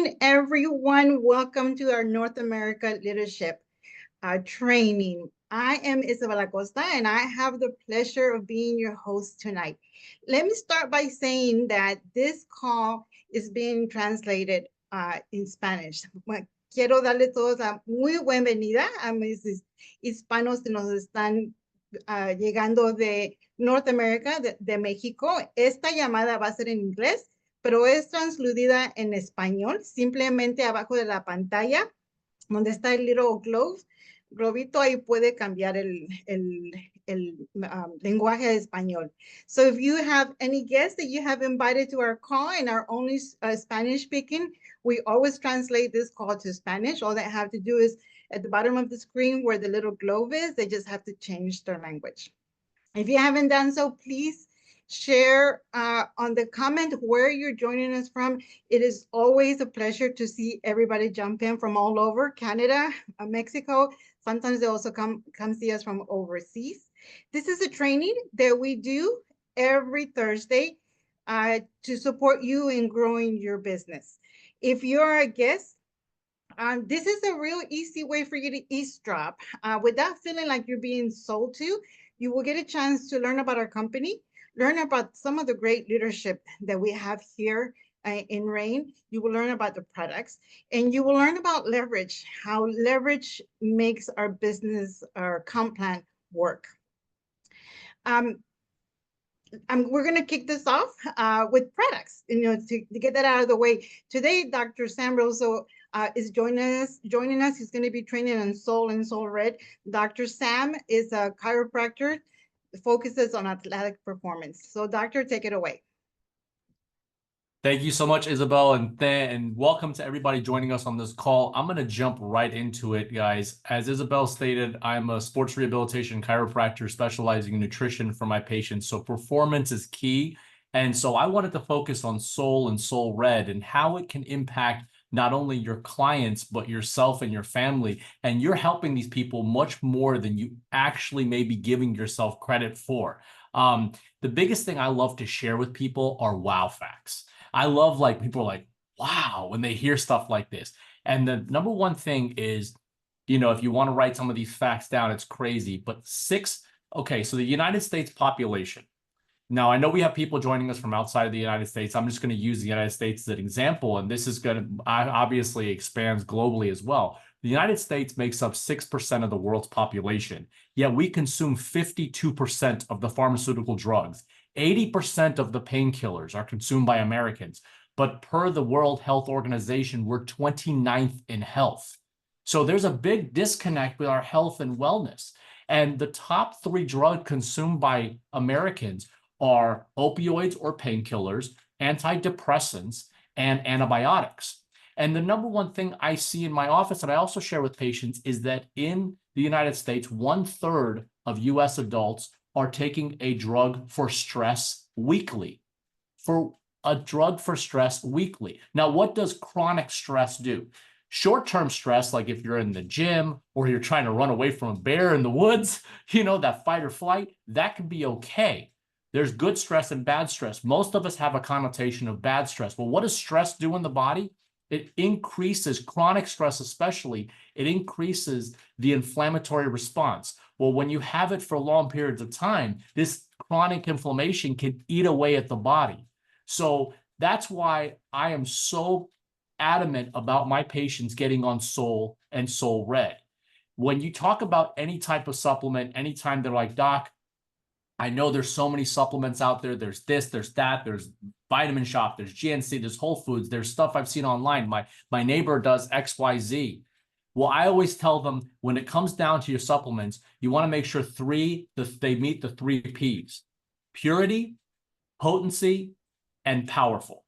morning, everyone. Welcome to our North America Leadership training. I am Isabella Costa, and I have the pleasure of being your host tonight. Let me start by saying that this call is being translated in Spanish. Bueno, quiero darle todos la muy bienvenida a mis hispanos que nos están llegando de North America, de México. Esta llamada va a ser en inglés, pero es translucida en español. Simplemente abajo de la pantalla, donde está el little globito, ahí puede cambiar el lenguaje de español. So if you have any guests that you have invited to our call and are only Spanish speaking, we always translate this call to Spanish. All they have to do is at the bottom of the screen where the little globe is, they just have to change their language. If you haven't done so, please share on the comment where you're joining us from. It is always a pleasure to see everybody jump in from all over Canada, Mexico. Sometimes they also come see us from overseas. This is a training that we do every Thursday to support you in growing your business. If you're a guest, this is a real easy way for you to eavesdrop without feeling like you're being sold to. You will get a chance to learn about our company, learn about some of the great leadership that we have here in RAIN. You will learn about the products, and you will learn about leverage, how leverage makes our business, our comp plan work. We're going to kick this off with products, to get that out of the way. Today, Dr. Sam Rosso is joining us. He's going to be training on Soul and Soul Red. Dr. Sam is a chiropractor, focuses on athletic performance. So, doctor, take it away. Thank you so much, Isabel, and welcome to everybody joining us on this call. I'm going to jump right into it, guys. As Isabel stated, I'm a sports rehabilitation chiropractor specializing in nutrition for my patients. So performance is key. And so I wanted to focus on Soul and Soul Red and how it can impact not only your clients, but yourself and your family. And you're helping these people much more than you actually may be giving yourself credit for. The biggest thing I love to share with people are wow facts. I love people are like, wow, when they hear stuff like this. And the number one thing is, if you want to write some of these facts down, it's crazy. But so the United States population. Now, I know we have people joining us from outside of the United States. I'm just going to use the United States as an example, and this is going to obviously expands globally as well. The United States makes up 6% of the world's population, yet we consume 52% of the pharmaceutical drugs. 80% of the painkillers are consumed by Americans, but per the World Health Organization, we're 29th in health. So there's a big disconnect with our health and wellness. And the top 3 drugs consumed by Americans are opioids or painkillers, antidepressants, and antibiotics. And the number one thing I see in my office, and I also share with patients, is that in the United States, 1/3 of US adults are taking a drug for stress weekly. Now, what does chronic stress do? Short-term stress, like if you're in the gym or you're trying to run away from a bear in the woods, that fight or flight, that can be okay. There's good stress and bad stress. Most of us have a connotation of bad stress. Well, what does stress do in the body? It increases, chronic stress especially, it increases the inflammatory response. Well, when you have it for long periods of time, this chronic inflammation can eat away at the body. So that's why I am so adamant about my patients getting on Soul and Soul Red. When you talk about any type of supplement, anytime they're like, Doc, I know there's so many supplements out there. There's this, there's that, there's Vitamin Shop, there's GNC, there's Whole Foods, there's stuff I've seen online. My neighbor does XYZ. Well, I always tell them when it comes down to your supplements, you want to make sure they meet the 3 Ps: purity, potency, and powerful.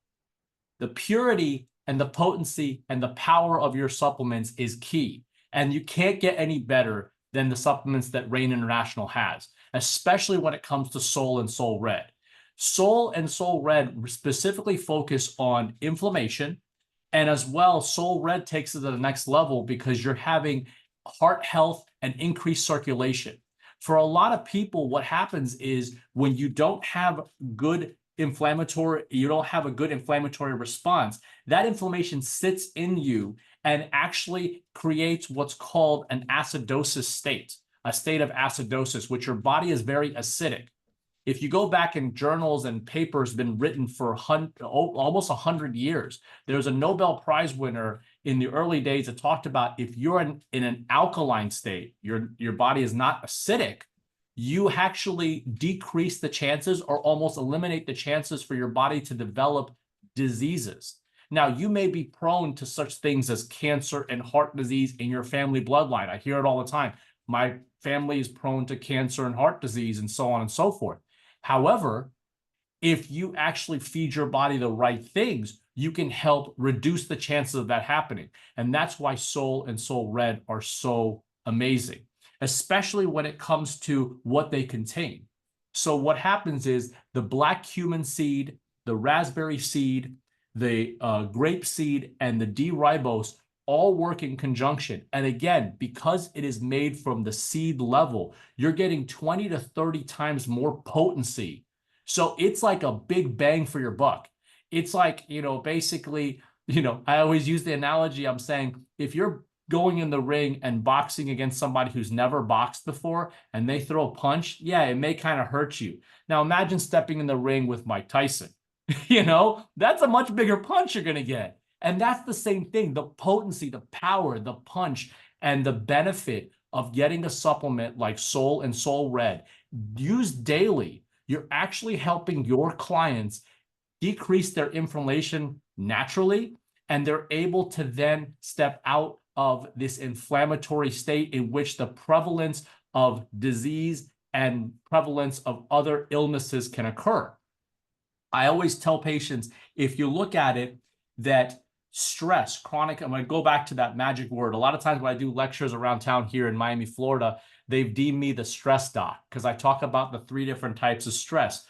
The purity and the potency and the power of your supplements is key. And you can't get any better than the supplements that RAIN International has, especially when it comes to Soul and Soul Red. Soul and Soul Red specifically focus on inflammation, and as well, Soul Red takes it to the next level because you're having heart health and increased circulation. For a lot of people, what happens is when you don't have good inflammatory, you don't have a good inflammatory response, that inflammation sits in you and actually creates what's called an acidosis state, a state of acidosis, which your body is very acidic. If you go back in journals and papers been written for almost 100 years, there's a Nobel Prize winner in the early days that talked about if you're in an alkaline state, your body is not acidic, you actually decrease the chances or almost eliminate the chances for your body to develop diseases. Now, you may be prone to such things as cancer and heart disease in your family bloodline. I hear it all the time. My family is prone to cancer and heart disease and so on and so forth. However, if you actually feed your body the right things, you can help reduce the chances of that happening. And that's why Soul and Soul Red are so amazing, especially when it comes to what they contain. So what happens is the black cumin seed, the raspberry seed, the grape seed, and the D-ribose all work in conjunction. And again, because it is made from the seed level, you're getting 20 to 30 times more potency. So it's like a big bang for your buck. It's like, basically, I always use the analogy. I'm saying if you're going in the ring and boxing against somebody who's never boxed before and they throw a punch, yeah, it may kind of hurt you. Now imagine stepping in the ring with Mike Tyson. That's a much bigger punch you're going to get. And that's the same thing, the potency, the power, the punch, and the benefit of getting a supplement like Soul and Soul Red used daily. You're actually helping your clients decrease their inflammation naturally, and they're able to then step out of this inflammatory state in which the prevalence of disease and prevalence of other illnesses can occur. I always tell patients, if you look at it, that stress, chronic, I'm going to go back to that magic word. A lot of times when I do lectures around town here in Miami, Florida, they've deemed me the stress doc because I talk about the 3 different types of stress.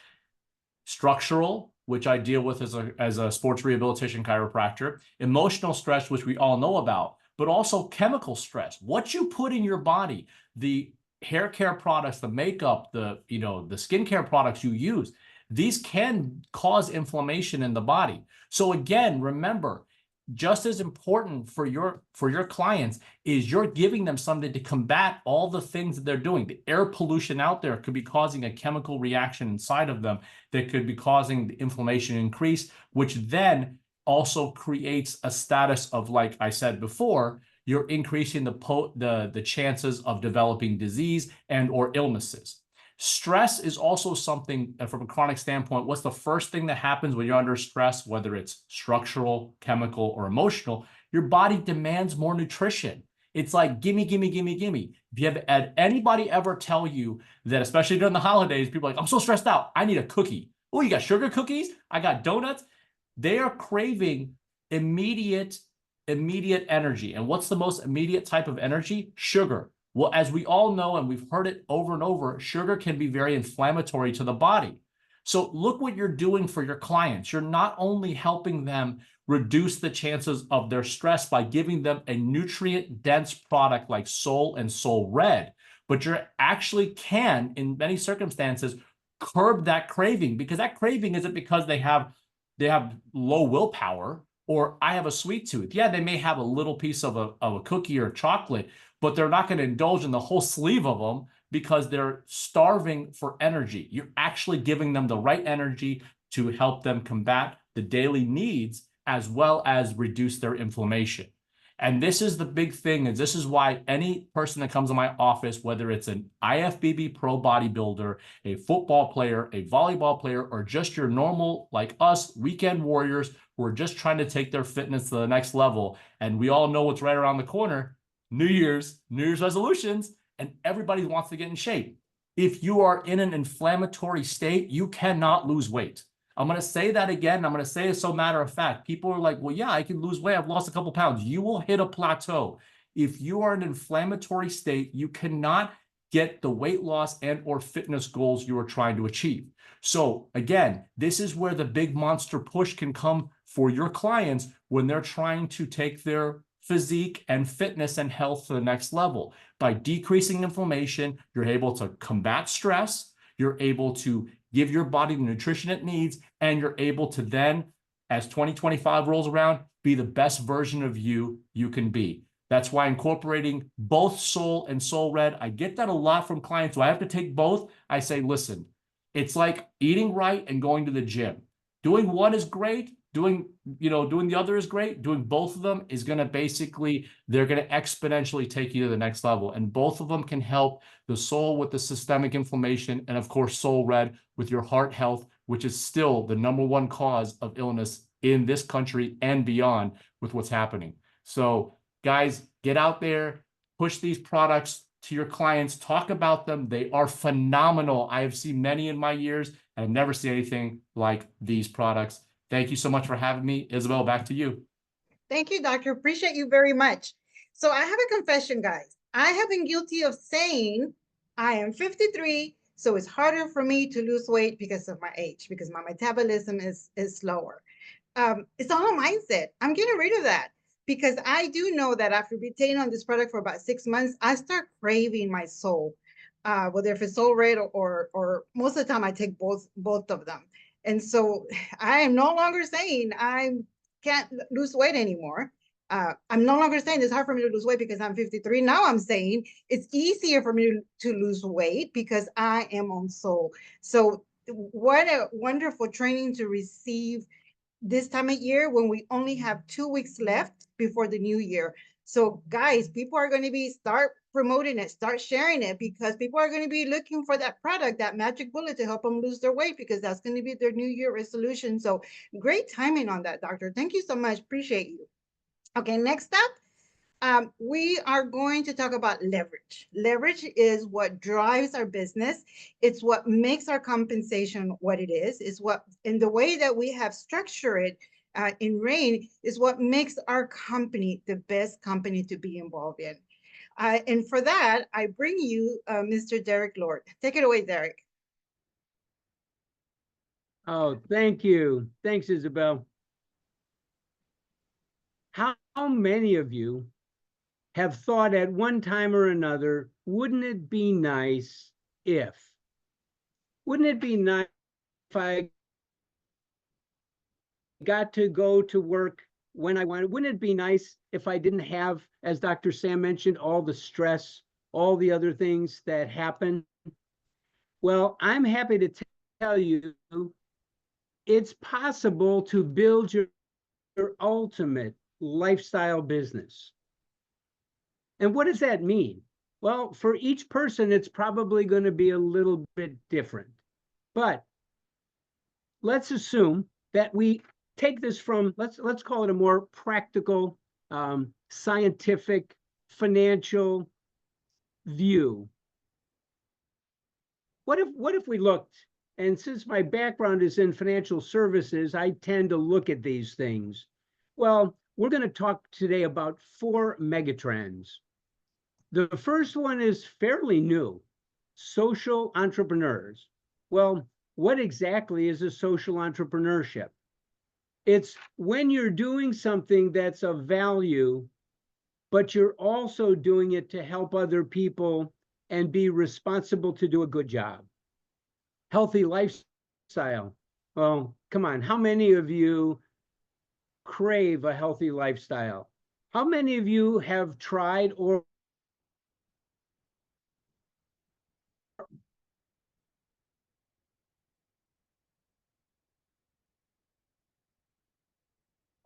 Structural, which I deal with as a sports rehabilitation chiropractor, emotional stress, which we all know about, but also chemical stress. What you put in your body, the hair care products, the makeup, the skincare products you use, these can cause inflammation in the body. So again, remember, just as important for your clients is you're giving them something to combat all the things that they're doing. The air pollution out there could be causing a chemical reaction inside of them that could be causing the inflammation increase, which then also creates a status of, like I said before, you're increasing the chances of developing disease and or illnesses. Stress is also something from a chronic standpoint. What's the first thing that happens when you're under stress, whether it's structural, chemical, or emotional? Your body demands more nutrition. It's like, gimme, gimme, gimme, gimme. If you have had anybody ever tell you that, especially during the holidays, people are like, I'm so stressed out, I need a cookie. Oh, you got sugar cookies? I got donuts. They are craving immediate energy. And what's the most immediate type of energy? Sugar. Well, as we all know, and we've heard it over and over, sugar can be very inflammatory to the body. So look what you're doing for your clients. You're not only helping them reduce the chances of their stress by giving them a nutrient-dense product like Soul and Soul Red, but you actually can, in many circumstances, curb that craving, because that craving isn't because they have low willpower or I have a sweet tooth. Yeah, they may have a little piece of a cookie or chocolate, but they're not going to indulge in the whole sleeve of them because they're starving for energy. You're actually giving them the right energy to help them combat the daily needs as well as reduce their inflammation. And this is the big thing, and this is why any person that comes to my office, whether it's an IFBB pro bodybuilder, a football player, a volleyball player, or just your normal, like us, weekend warriors who are just trying to take their fitness to the next level, and we all know what's right around the corner, New Year's resolutions, and everybody wants to get in shape. If you are in an inflammatory state, you cannot lose weight. I'm going to say that again. I'm going to say it so matter of fact. People are like, well, yeah, I can lose weight. I've lost a couple pounds. You will hit a plateau. If you are in an inflammatory state, you cannot get the weight loss and or fitness goals you are trying to achieve. So again, this is where the big monster push can come for your clients when they're trying to take their physique and fitness and health to the next level. By decreasing inflammation, you're able to combat stress. You're able to give your body the nutrition it needs, and you're able to then, as 2025 rolls around, be the best version of you can be. That's why incorporating both Soul and Soul Red, I get that a lot from clients. Do I have to take both? I say, listen, it's like eating right and going to the gym. Doing one is great. Doing the other is great. Doing both of them is going to basically, they're going to exponentially take you to the next level. And both of them can help the soul with the systemic inflammation, and of course, Soul Red with your heart health, which is still the #1 cause of illness in this country and beyond with what's happening. So guys, get out there, push these products to your clients, talk about them. They are phenomenal. I have seen many in my years, and I've never seen anything like these products. Thank you so much for having me. Isabel, back to you. Thank you, doctor. Appreciate you very much. So I have a confession, guys. I have been guilty of saying I am 53, so it's harder for me to lose weight because of my age, because my metabolism is slower. It's all a mindset. I'm getting rid of that because I do know that after being taking on this product for about 6 months, I start craving my soul, whether if it's Soul Red or most of the time I take both of them. And so I am no longer saying I can't lose weight anymore. I'm no longer saying it's hard for me to lose weight because I'm 53. Now I'm saying it's easier for me to lose weight because I am on Soul. So what a wonderful training to receive this time of year when we only have 2 weeks left before the new year. So guys, people are going to be start promoting it, start sharing it, because people are going to be looking for that product, that magic bullet to help them lose their weight, because that's going to be their new year resolution. So great timing on that, doctor. Thank you so much. Appreciate you. Okay, next up, we are going to talk about leverage. Leverage is what drives our business. It's what makes our compensation what it is. It's what, in the way that we have structured it in RAIN, is what makes our company the best company to be involved in. And for that, I bring you Mr. Derek Lord. Take it away, Derek. Oh, thank you. Thanks, Isabel. How many of you have thought at one time or another, wouldn't it be nice if? Wouldn't it be nice if I got to go to work when I wanted? Wouldn't it be nice if I didn't have, as Dr. Sam mentioned, all the stress, all the other things that happen? Well, I'm happy to tell you it's possible to build your ultimate lifestyle business. And what does that mean? Well, for each person, it's probably going to be a little bit different. But let's assume that we take this from, let's call it a more practical, scientific, financial view. What if we looked, and since my background is in financial services, I tend to look at these things. Well, we're going to talk today about 4 megatrends. The first one is fairly new, social entrepreneurs. Well, what exactly is a social entrepreneurship? It's when you're doing something that's of value, but you're also doing it to help other people and be responsible to do a good job. Healthy lifestyle. Well, come on, how many of you crave a healthy lifestyle? How many of you have tried or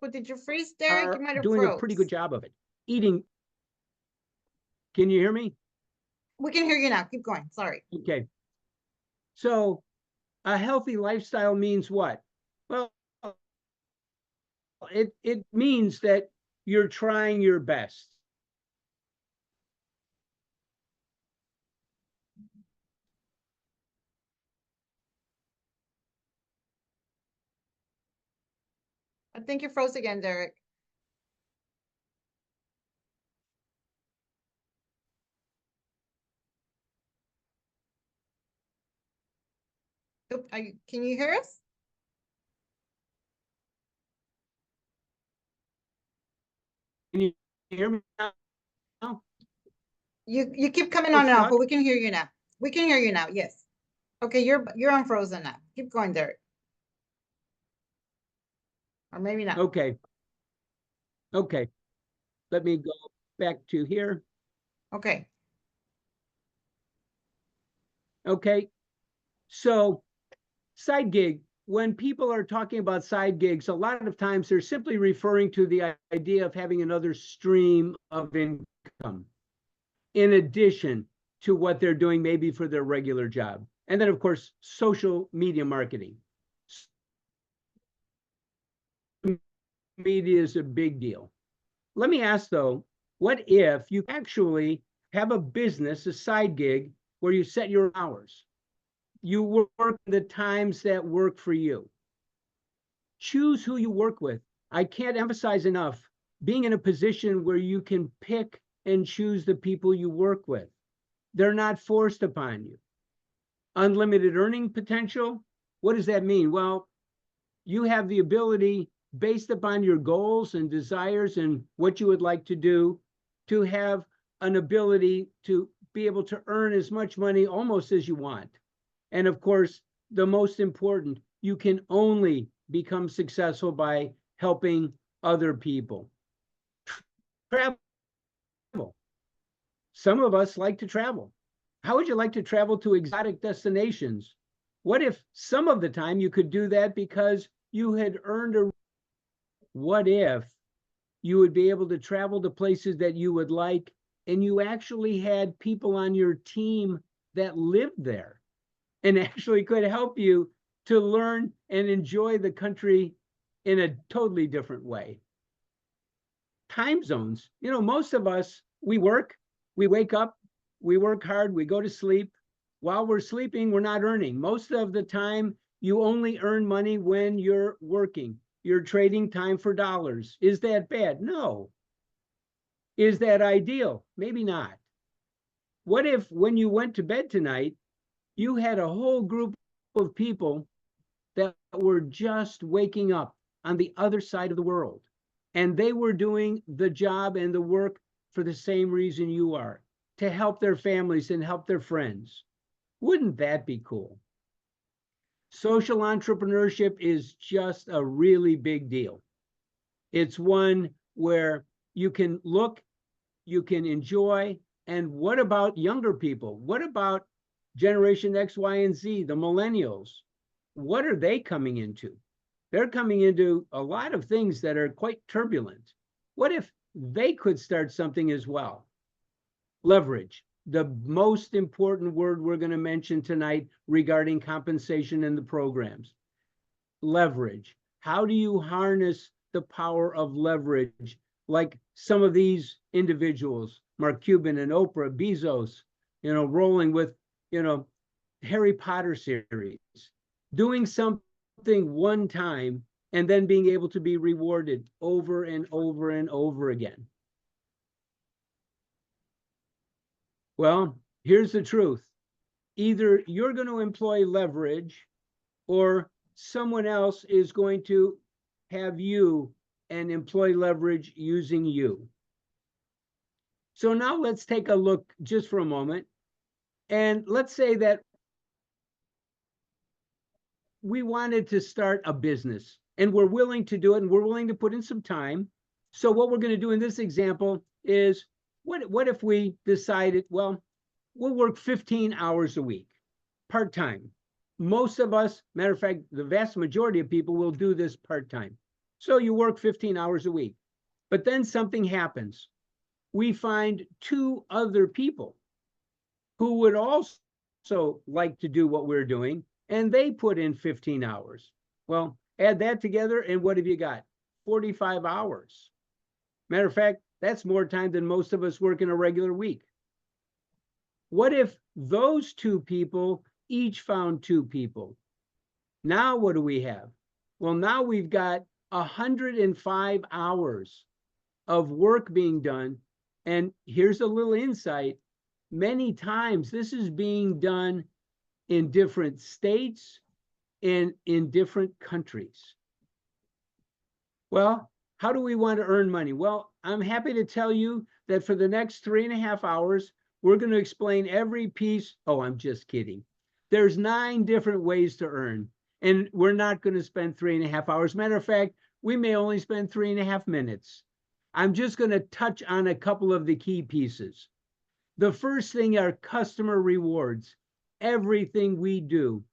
Well, did you freeze, Derek? are You might have doing a froze. pretty good job of it? Eating. Can you hear me? We can hear you now. Keep going. Sorry. Okay. So a healthy lifestyle means what? Well, it means that you're trying your best. I think you froze again, Derek. Oop, can you hear us? Can you hear me now? You keep coming Still on and off, stuck? but we can hear you now. We can hear you now. Yes. Okay, you're unfrozen now. Keep going, Derek. Or maybe not. Okay. Okay. Let me go back to here. Okay. Okay. So side gig, when people are talking about side gigs, a lot of times they're simply referring to the idea of having another stream of income in addition to what they're doing maybe for their regular job. And then, of course, social media marketing. Media is a big deal. Let me ask though, what if you actually have a business, a side gig, where you set your hours? You work the times that work for you. Choose who you work with. I can't emphasize enough being in a position where you can pick and choose the people you work with. They're not forced upon you. Unlimited earning potential. What does that mean? Well, you have the ability, based upon your goals and desires and what you would like to do, to have an ability to be able to earn as much money almost as you want. And of course, the most important, you can only become successful by helping other people. Travel. Some of us like to travel. How would you like to travel to exotic destinations? What if some of the time you could do that because you had earned a... What if you would be able to travel to places that you would like, and you actually had people on your team that lived there and actually could help you to learn and enjoy the country in a totally different way? Time zones. Most of us, we work, we wake up, we work hard, we go to sleep. While we're sleeping, we're not earning. Most of the time, you only earn money when you're working. You're trading time for dollars. Is that bad? No. Is that ideal? Maybe not. What if when you went to bed tonight, you had a whole group of people that were just waking up on the other side of the world, and they were doing the job and the work for the same reason you are, to help their families and help their friends? Wouldn't that be cool? Social entrepreneurship is just a really big deal. It's one where you can look, you can enjoy. And what about younger people? What about Generation X, Y, and Z, the millennials? What are they coming into? They're coming into a lot of things that are quite turbulent. What if they could start something as well? Leverage, the most important word we're going to mention tonight regarding compensation in the programs. Leverage. How do you harness the power of leverage, like some of these individuals, Mark Cuban and Oprah, Bezos, rolling with, Harry Potter series, doing something one time and then being able to be rewarded over and over and over again? Well, here's the truth. Either you're going to employ leverage, or someone else is going to have you and employ leverage using you. So now let's take a look just for a moment. And let's say that we wanted to start a business and we're willing to do it and we're willing to put in some time. So what we're going to do in this example is, what if we decided, well, we'll work 15 hours a week, part-time. Most of us, matter of fact, the vast majority of people will do this part-time. So you work 15 hours a week, but then something happens. We find two other people who would also like to do what we're doing, and they put in 15 hours. Well, add that together, and what have you got? 45 hours. Matter of fact, that's more time than most of us work in a regular week. What if those two people each found two people? Now what do we have? Well, now we've got 105 hours of work being done. And here's a little insight. Many times this is being done in different states and in different countries. Well, how do we want to earn money? Well, I'm happy to tell you that for the next 3.5 hours, we're going to explain every piece. Oh, I'm just kidding. There's 9 different ways to earn, and we're not going to spend 3.5 hours. Matter of fact, we may only spend 3.5 minutes. I'm just going to touch on a couple of the key pieces. The first thing are customer rewards. Everything we do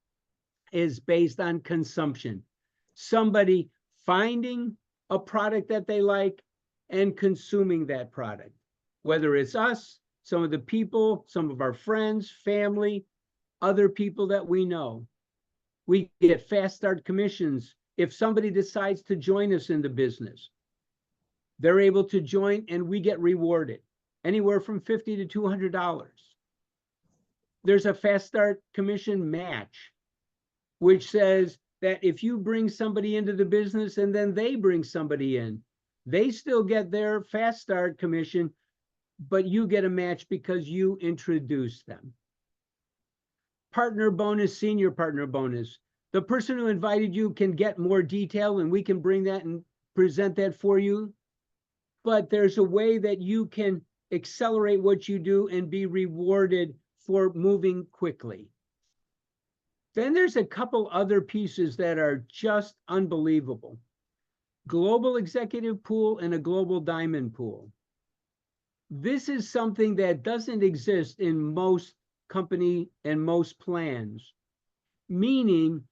is based on consumption. Somebody finding a product that they like and consuming that product, whether it's us, some of the people, some of our friends, family, other people that we know. We get fast start commissions if somebody decides to join us in the business. They're able to join and we get rewarded anywhere from $50 to $200. There's a fast start commission match, which says that if you bring somebody into the business and then they bring somebody in, they still get their fast start commission, but you get a match because you introduced them. Partner bonus, senior partner bonus. The person who invited you can get more detail and we can bring that and present that for you. But there's a way that you can accelerate what you do and be rewarded for moving quickly. Then there's a couple other pieces that are just unbelievable. Global executive pool and a global diamond pool. This is something that doesn't exist in most company and most plans, meaning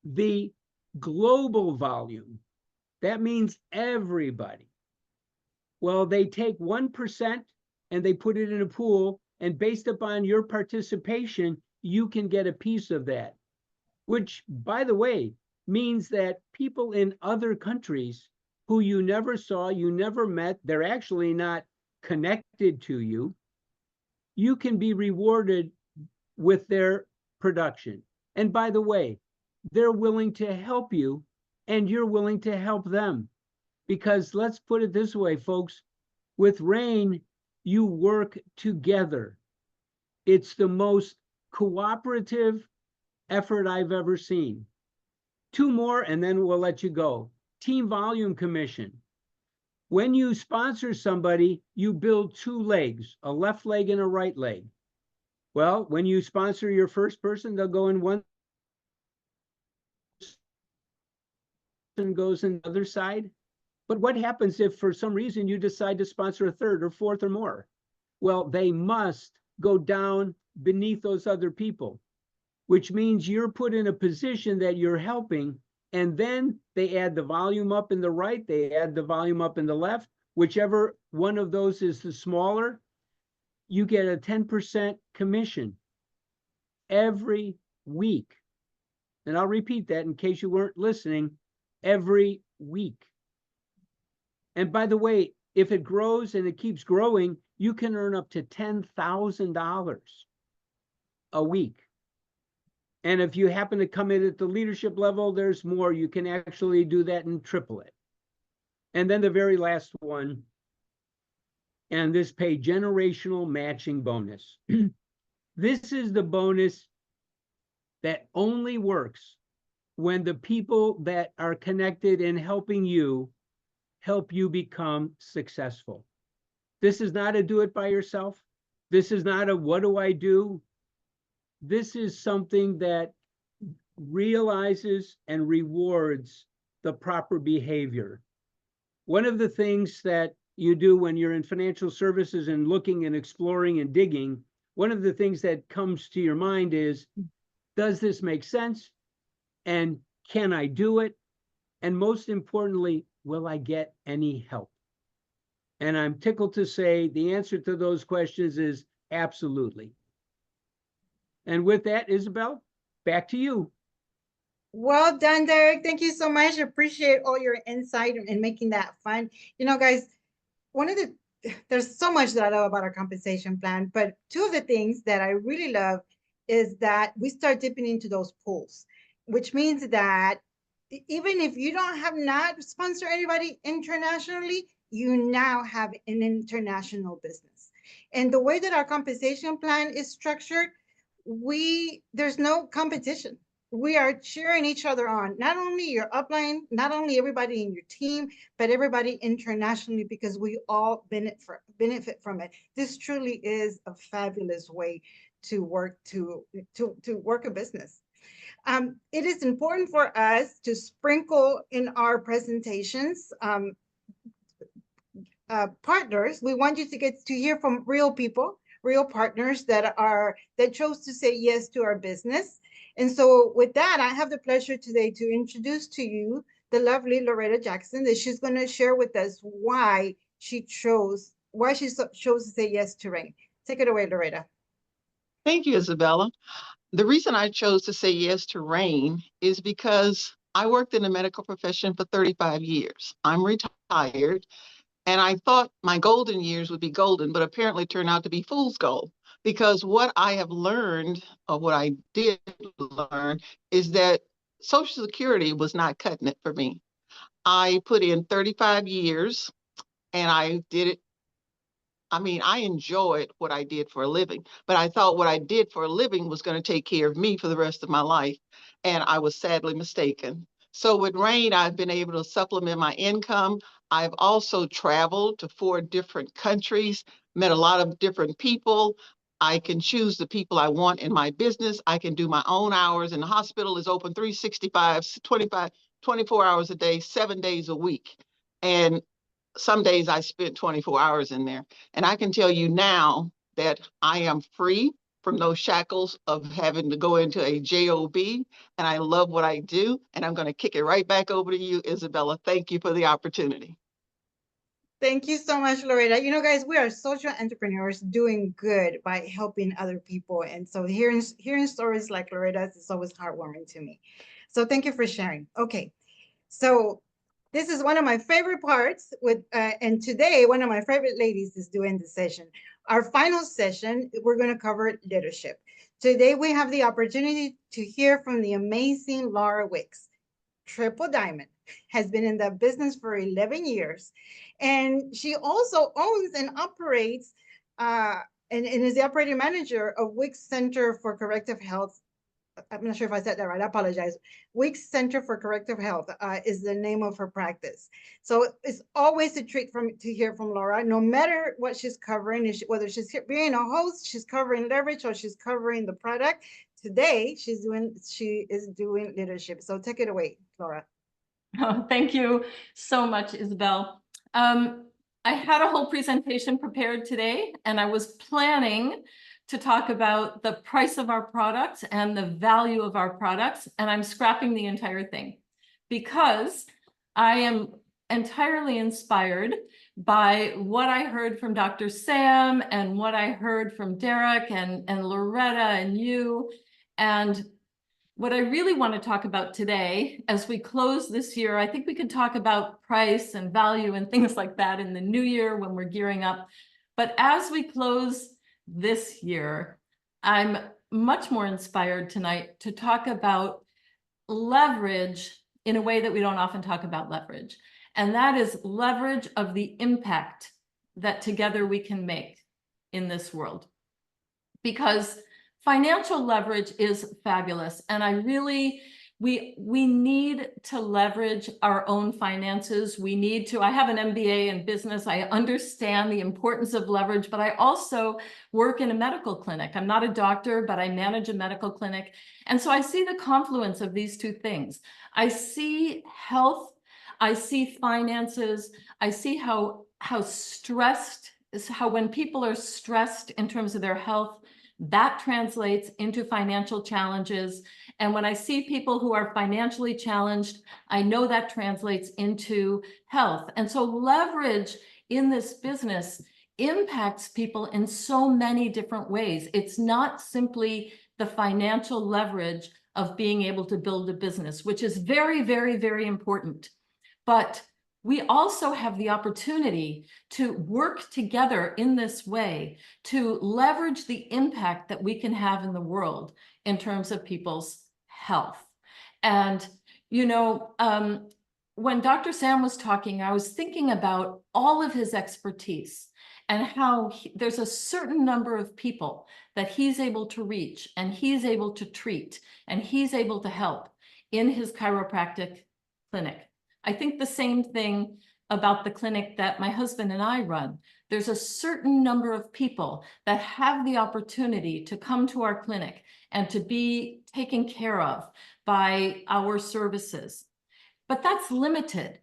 the global volume. That means everybody. Well, they take 1% and they put it in a pool, and based upon your participation, you can get a piece of that, which, by the way, means that people in other countries who you never saw, you never met, they're actually not connected to you, you can be rewarded with their production. And by the way, they're willing to help you and you're willing to help them. Because let's put it this way, folks, with RAIN, you work together. It's the most cooperative effort I've ever seen. 2 more and then we'll let you go. Team volume commission. When you sponsor somebody, you build 2 legs, a left leg and a right leg. Well, when you sponsor your first person, they'll go in one and goes in the other side. But what happens if for some reason you decide to sponsor a third or fourth or more? Well, they must go down beneath those other people, which means you're put in a position that you're helping, and then they add the volume up in the right, they add the volume up in the left, whichever one of those is the smaller, you get a 10% commission every week. And I'll repeat that in case you weren't listening, every week. And by the way, if it grows and it keeps growing, you can earn up to $10,000 a week. And if you happen to come in at the leadership level, there's more. You can actually do that and triple it. And then the very last one, and this pay generational matching bonus. This is the bonus that only works when the people that are connected in helping you help you become successful. This is not a do it by yourself. This is not a what do I do? This is something that realizes and rewards the proper behavior. One of the things that you do when you're in financial services and looking and exploring and digging, one of the things that comes to your mind is, does this make sense? And can I do it? And most importantly, will I get any help? And I'm tickled to say the answer to those questions is absolutely. And with that, Isabel, back to you. Well done, Derek. Thank you so much. Appreciate all your insight and making that fun. You know, guys, there's so much that I love about our compensation plan, but 2 of the things that I really love is that we start dipping into those pools, which means that even if you don't have not sponsor anybody internationally, you now have an international business. And the way that our compensation plan is structured, there's no competition. we are cheering each other on, not only your upline, not only everybody in your team, but everybody internationally, because we all benefit from it. This truly is a fabulous way to work to work a business. It is important for us to sprinkle in our presentations partners. We want you to get to hear from real people, real partners that chose to say yes to our business. And so with that, I have the pleasure today to introduce to you the lovely Loretta Jackson, that she's going to share with us why she chose to say yes to Rain. Take it away, Loretta. Thank you, Isabella. The reason I chose to say yes to RAIN is because I worked in the medical profession for 35 years. I'm retired, and I thought my golden years would be golden, but apparently turned out to be fool's gold. Because what I have learned, or what I did learn, is that Social Security was not cutting it for me. I put in 35 years and I did it. I mean, I enjoyed what I did for a living, but I thought what I did for a living was going to take care of me for the rest of my life. And I was sadly mistaken. So with RAIN, I've been able to supplement my income. I've also traveled to 4 different countries, met a lot of different people. I can choose the people I want in my business. I can do my own hours, and the hospital is open 365, 24 hours a day, 7 days a week. And some days I spent 24 hours in there. And I can tell you now that I am free from those shackles of having to go into a job, and I love what I do. And I'm going to kick it right back over to you, Isabella. Thank you for the opportunity. Thank you so much, Loretta. You know, guys, we are social entrepreneurs doing good by helping other people. And so hearing stories like Loretta's is always heartwarming to me. So thank you for sharing. Okay. So this is one of my favorite parts and today one of my favorite ladies is doing the session. Our final session, we're going to cover leadership. Today we have the opportunity to hear from the amazing Laura Wicks. Triple Diamond, has been in the business for 11 years. And she also owns and operates and is the operating manager of Wicks Center for Corrective Health. I'm not sure if I said that right. I apologize. Wicks Center for Corrective Health is the name of her practice. So it's always a treat to hear from Laura, no matter what she's covering, whether she's being a host, she's covering leverage, or she's covering the product. Today, she is doing leadership. So take it away, Laura. Oh, thank you so much, Isabel. I had a whole presentation prepared today, and I was planning to talk about the price of our products and the value of our products, and I'm scrapping the entire thing because I am entirely inspired by what I heard from Dr. Sam and what I heard from Derek and Loretta and you. And what I really want to talk about today, as we close this year, I think we could talk about price and value and things like that in the new year when we're gearing up. But as we close this year, I'm much more inspired tonight to talk about leverage in a way that we don't often talk about leverage. And that is leverage of the impact that together we can make in this world. Because financial leverage is fabulous. And we need to leverage our own finances. I have an MBA in business. I understand the importance of leverage, but I also work in a medical clinic. I'm not a doctor, but I manage a medical clinic. And so I see the confluence of these two things. I see health, I see finances, I see how when people are stressed in terms of their health, that translates into financial challenges. And when I see people who are financially challenged, I know that translates into health. And so leverage in this business impacts people in so many different ways. It's not simply the financial leverage of being able to build a business, which is very, very, very important. But we also have the opportunity to work together in this way to leverage the impact that we can have in the world in terms of people's health. And, when Dr. Sam was talking, I was thinking about all of his expertise and how there's a certain number of people that he's able to reach, and he's able to treat, and he's able to help in his chiropractic clinic. I think the same thing about the clinic that my husband and I run. There's a certain number of people that have the opportunity to come to our clinic and to be taken care of by our services. But that's limited.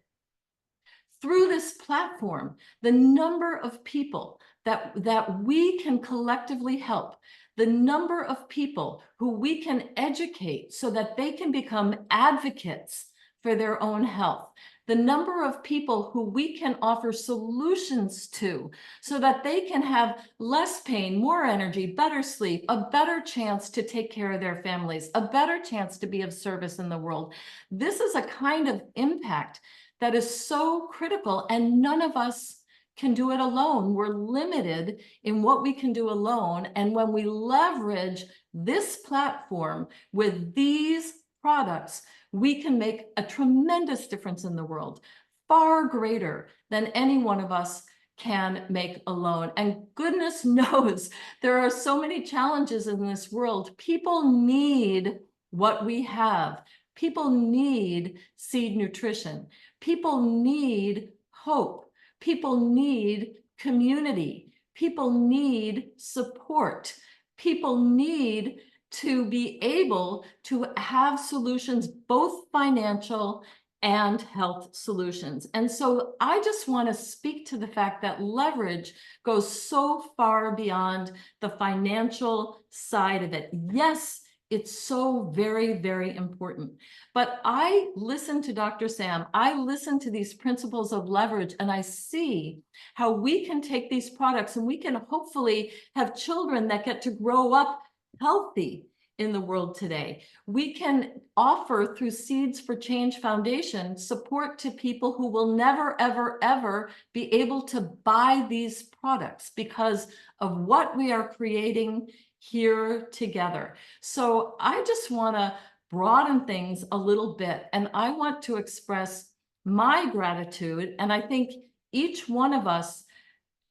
Through this platform, the number of people that we can collectively help, the number of people who we can educate so that they can become advocates for their own health, the number of people who we can offer solutions to so that they can have less pain, more energy, better sleep, a better chance to take care of their families, a better chance to be of service in the world. This is a kind of impact that is so critical, and none of us can do it alone. We're limited in what we can do alone. And when we leverage this platform with these products, we can make a tremendous difference in the world, far greater than any one of us can make alone. And goodness knows there are so many challenges in this world. People need what we have. People need seed nutrition. People need hope. People need community. People need support. People need to be able to have solutions, both financial and health solutions. And so I just want to speak to the fact that leverage goes so far beyond the financial side of it. Yes, it's so very, very important. But I listen to Dr. Sam, I listen to these principles of leverage, and I see how we can take these products and we can hopefully have children that get to grow up healthy in the world today. We can offer through Seeds for Change Foundation support to people who will never, ever, ever be able to buy these products because of what we are creating here together. So I just want to broaden things a little bit, and I want to express my gratitude. And I think each one of us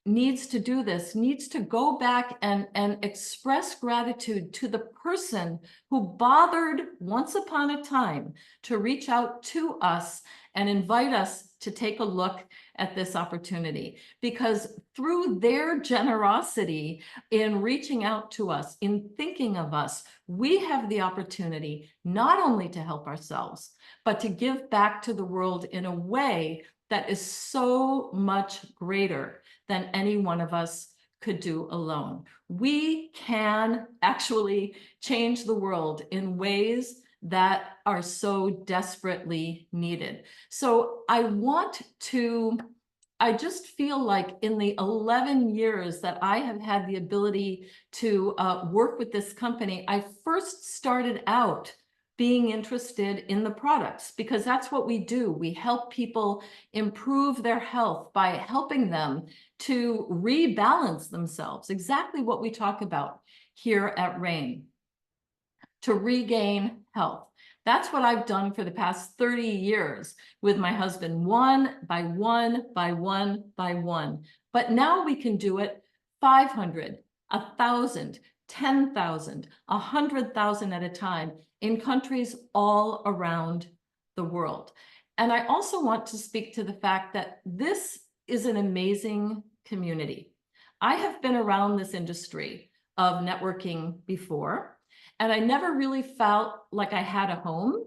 needs to do this, needs to go back and express gratitude to the person who bothered once upon a time to reach out to us and invite us to take a look at this opportunity. Because through their generosity in reaching out to us, in thinking of us, we have the opportunity not only to help ourselves, but to give back to the world in a way that is so much greater than any one of us could do alone. We can actually change the world in ways that are so desperately needed. So I just feel like in the 11 years that I have had the ability to work with this company, I first started out being interested in the products because that's what we do. We help people improve their health by helping them to rebalance themselves, exactly what we talk about here at RAIN, to regain health. That's what I've done for the past 30 years with my husband, one by one, by one, by one. But now we can do it 500, 1,000, 10,000, 100,000 at a time in countries all around the world. And I also want to speak to the fact that this is an amazing community. I have been around this industry of networking before, and I never really felt like I had a home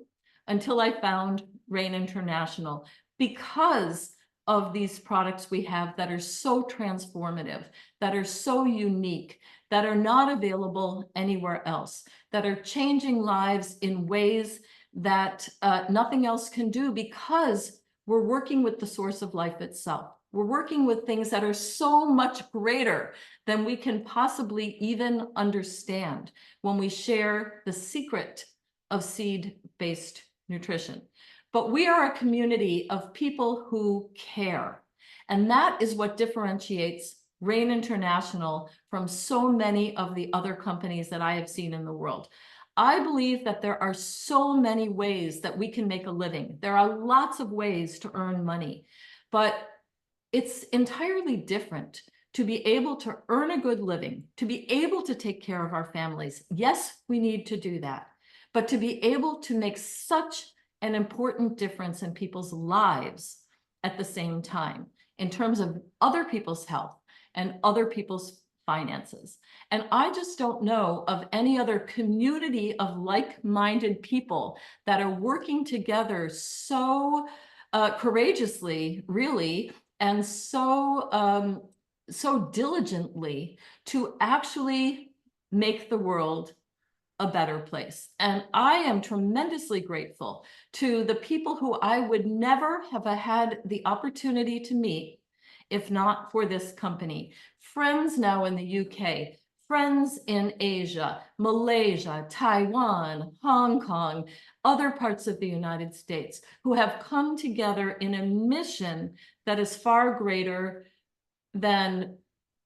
until I found RAIN International because of these products we have that are so transformative, that are so unique, that are not available anywhere else, that are changing lives in ways that nothing else can do because we're working with the source of life itself. We're working with things that are so much greater than we can possibly even understand when we share the secret of seed-based nutrition. But we are a community of people who care. And that is what differentiates RAIN International from so many of the other companies that I have seen in the world. I believe that there are so many ways that we can make a living. There are lots of ways to earn money, but it's entirely different to be able to earn a good living, to be able to take care of our families. Yes, we need to do that, but to be able to make such an important difference in people's lives at the same time, in terms of other people's health and other people's finances. And I just don't know of any other community of like-minded people that are working together so courageously, really, and so diligently to actually make the world a better place. And I am tremendously grateful to the people who I would never have had the opportunity to meet if not for this company. Friends now in the UK, friends in Asia, Malaysia, Taiwan, Hong Kong, other parts of the United States, who have come together in a mission that is far greater than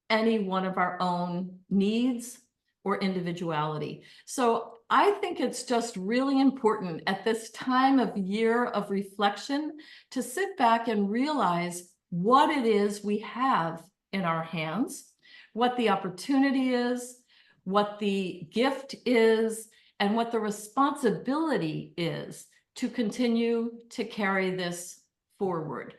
any one of our own needs or individuality. So I think it's just really important at this time of year of reflection to sit back and realize what it is we have in our hands, what the opportunity is, what the gift is, and what the responsibility is to continue to carry this forward.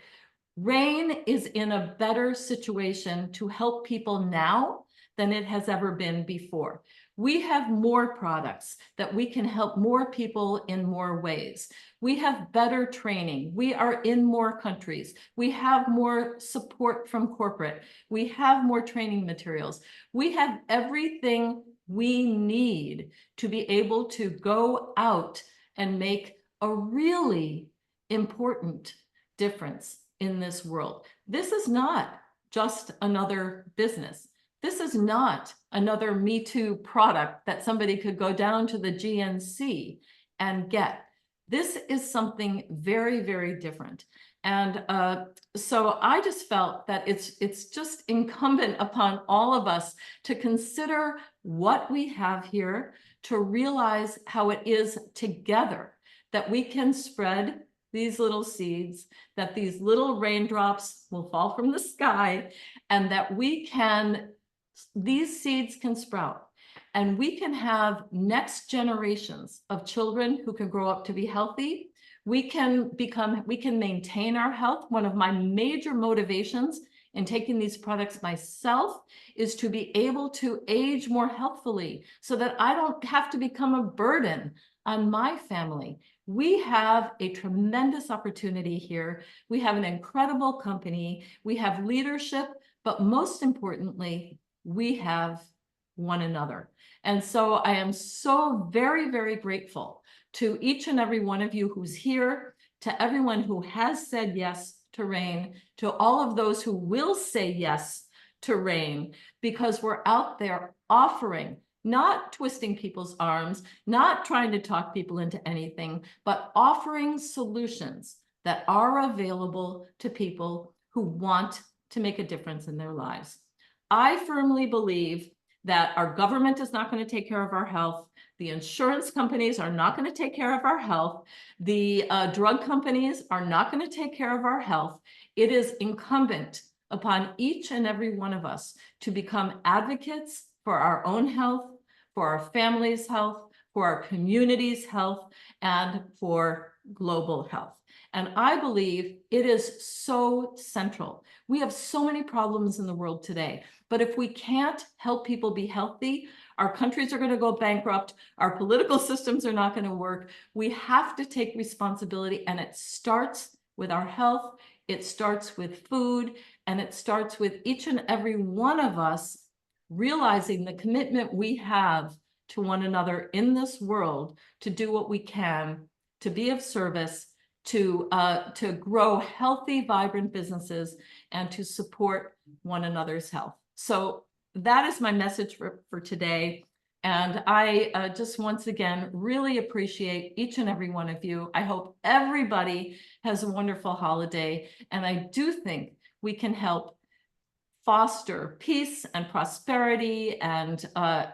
RAIN is in a better situation to help people now than it has ever been before. We have more products that we can help more people in more ways. We have better training. We are in more countries. We have more support from corporate. We have more training materials. We have everything we need to be able to go out and make a really important difference in this world. This is not just another business. This is not another Me Too product that somebody could go down to the GNC and get. This is something very, very different. And so I just felt that it's just incumbent upon all of us to consider what we have here, to realize how it is together that we can spread these little seeds, that these little raindrops will fall from the sky, and that these seeds can sprout, and we can have next generations of children who can grow up to be healthy. We can maintain our health. One of my major motivations in taking these products myself is to be able to age more healthfully so that I don't have to become a burden on my family. We have a tremendous opportunity here. We have an incredible company. We have leadership, but most importantly, we have one another. And so I am so very, very grateful to each and every one of you who's here, to everyone who has said yes to RAIN, to all of those who will say yes to RAIN, because we're out there offering, not twisting people's arms, not trying to talk people into anything, but offering solutions that are available to people who want to make a difference in their lives. I firmly believe that our government is not going to take care of our health. The insurance companies are not going to take care of our health. The drug companies are not going to take care of our health. It is incumbent upon each and every one of us to become advocates for our own health, for our family's health, for our community's health, and for global health. And I believe it is so central. We have so many problems in the world today, but if we can't help people be healthy, our countries are going to go bankrupt. Our political systems are not going to work. We have to take responsibility, and it starts with our health. It starts with food, and it starts with each and every one of us realizing the commitment we have to one another in this world to do what we can to be of service, to grow healthy, vibrant businesses, and to support one another's health. So that is my message for today. And I just once again really appreciate each and every one of you. I hope everybody has a wonderful holiday. And I do think we can help foster peace and prosperity and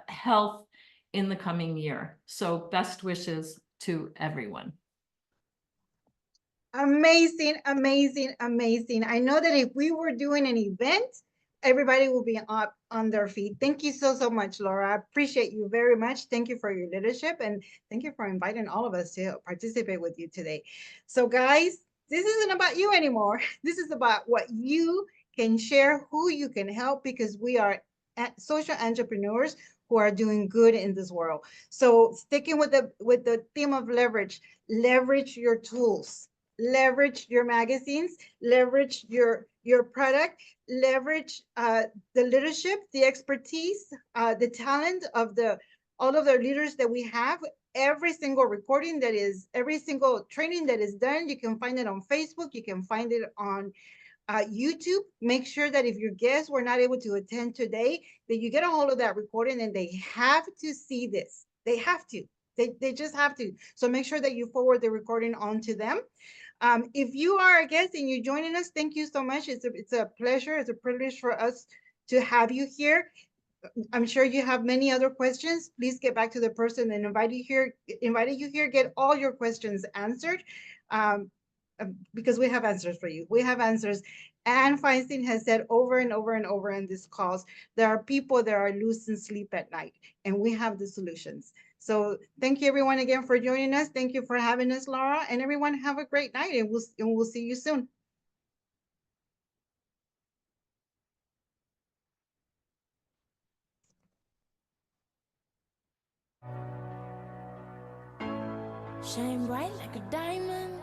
health in the coming year. So best wishes to everyone. Amazing, amazing, amazing. I know that if we were doing an event, everybody will be up on their feet. Thank you so much, Laura. I appreciate you very much. Thank you for your leadership, and thank you for inviting all of us to participate with you today. So guys, this isn't about you anymore. This is about what you can share, who you can help, because we are social entrepreneurs who are doing good in this world. So sticking with the theme of leverage your tools, leverage your magazines, leverage your product, leverage the leadership, the expertise, the talent of the all of the leaders that we have. Every single recording that is, every single training that is done, you can find it on Facebook, you can find it on YouTube. Make sure that if your guests were not able to attend today, that you get a hold of that recording, and they have to see this. They have to. They just have to. So make sure that you forward the recording on to them. If you are a guest and you're joining us, thank you so much. It's a pleasure. It's a privilege for us to have you here. I'm sure you have many other questions. Please get back to the person that invited you here. Get all your questions answered, um, because we have answers for you. We have answers. Anne Feinstein has said over and over and over in these calls, there are people that are losing sleep at night, and we have the solutions. So thank you everyone again for joining us. Thank you for having us, Laura, and everyone have a great night, and we'll see you soon. Shine bright like a diamond.